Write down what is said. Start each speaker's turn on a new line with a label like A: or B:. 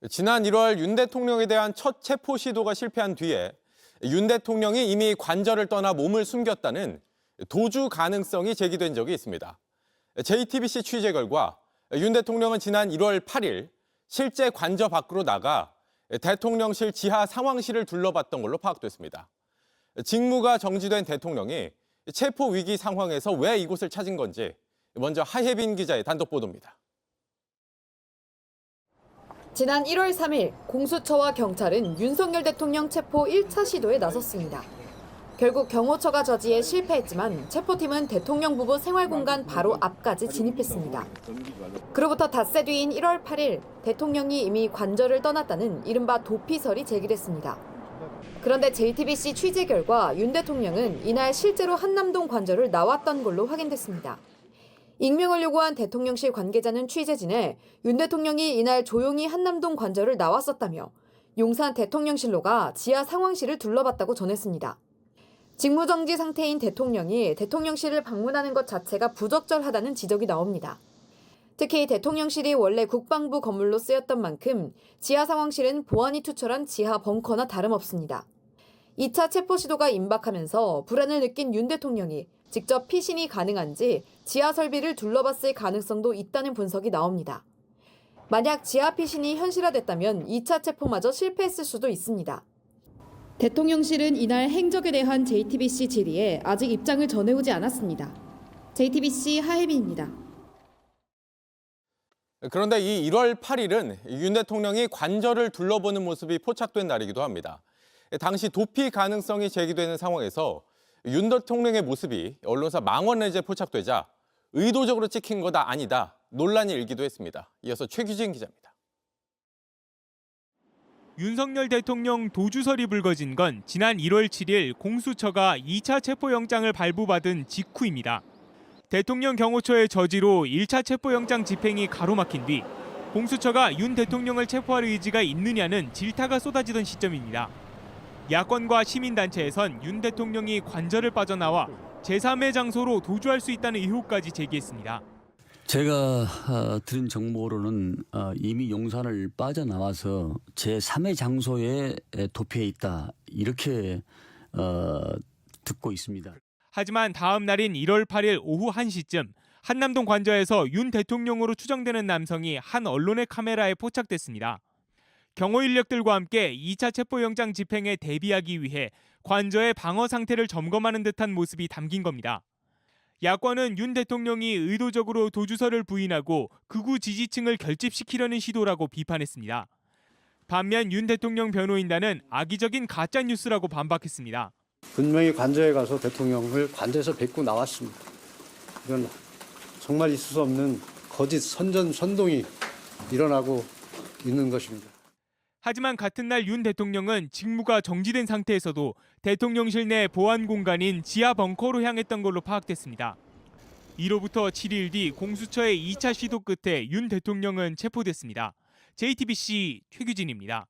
A: 지난 1월 윤 대통령에 대한 첫 체포 시도가 실패한 뒤에 윤 대통령이 이미 관저를 떠나 몸을 숨겼다는 도주 가능성이 제기된 적이 있습니다. JTBC 취재 결과 윤 대통령은 지난 1월 8일 실제 관저 밖으로 나가 대통령실 지하 상황실을 둘러봤던 걸로 파악됐습니다. 직무가 정지된 대통령이 체포 위기 상황에서 왜 이곳을 찾은 건지 먼저 하혜빈 기자의 단독 보도입니다.
B: 지난 1월 3일 공수처와 경찰은 윤석열 대통령 체포 1차 시도에 나섰습니다. 결국 경호처가 저지해 실패했지만 체포팀은 대통령 부부 생활공간 바로 앞까지 진입했습니다. 그로부터 닷새 뒤인 1월 8일 대통령이 이미 관저를 떠났다는 이른바 도피설이 제기됐습니다. 그런데 JTBC 취재 결과 윤 대통령은 이날 실제로 한남동 관저를 나왔던 걸로 확인됐습니다. 익명을 요구한 대통령실 관계자는 취재진에 윤 대통령이 이날 조용히 한남동 관저를 나왔었다며 용산 대통령실로가 지하 상황실을 둘러봤다고 전했습니다. 직무정지 상태인 대통령이 대통령실을 방문하는 것 자체가 부적절하다는 지적이 나옵니다. 특히 대통령실이 원래 국방부 건물로 쓰였던 만큼 지하 상황실은 보안이 투철한 지하 벙커나 다름없습니다. 2차 체포 시도가 임박하면서 불안을 느낀 윤 대통령이 직접 피신이 가능한지 지하 설비를 둘러봤을 가능성도 있다는 분석이 나옵니다. 만약 지하 피신이 현실화됐다면 2차 체포마저 실패했을 수도 있습니다. 대통령실은 이날 행적에 대한 JTBC 질의에 아직 입장을 전해오지 않았습니다. JTBC 하혜빈입니다.
A: 그런데 이 1월 8일은 윤 대통령이 관저를 둘러보는 모습이 포착된 날이기도 합니다. 당시 도피 가능성이 제기되는 상황에서 윤 대통령의 모습이 언론사 망원레지에 포착되자 의도적으로 찍힌 거다 아니다 논란이 일기도 했습니다. 이어서 최규진 기자입니다.
C: 윤석열 대통령 도주설이 불거진 건 지난 1월 7일 공수처가 2차 체포영장을 발부받은 직후입니다. 대통령 경호처의 저지로 1차 체포영장 집행이 가로막힌 뒤 공수처가 윤 대통령을 체포할 의지가 있느냐는 질타가 쏟아지던 시점입니다. 야권과 시민단체에선 윤 대통령이 관저를 빠져나와 제3의 장소로 도주할 수 있다는 의혹까지 제기했습니다.
D: 제가 들은 정보로는 이미 용산을 빠져나와서 제3의 장소에 도피해 있다 이렇게 듣고 있습니다.
C: 하지만 다음 날인 1월 8일 오후 1시쯤 한남동 관저에서 윤 대통령으로 추정되는 남성이 한 언론의 카메라에 포착됐습니다. 경호 인력들과 함께 2차 체포영장 집행에 대비하기 위해 관저의 방어 상태를 점검하는 듯한 모습이 담긴 겁니다. 야권은 윤 대통령이 의도적으로 도주설을 부인하고 극우 지지층을 결집시키려는 시도라고 비판했습니다. 반면 윤 대통령 변호인단은 악의적인 가짜뉴스라고 반박했습니다.
E: 분명히 관저에 가서 대통령을 관저에서 뵙고 나왔습니다. 이건 정말 있을 수 없는 거짓 선전선동이 일어나고 있는 것입니다.
C: 하지만 같은 날 윤 대통령은 직무가 정지된 상태에서도 대통령실 내 보안 공간인 지하 벙커로 향했던 걸로 파악됐습니다. 이로부터 7일 뒤 공수처의 2차 시도 끝에 윤 대통령은 체포됐습니다. JTBC 최규진입니다.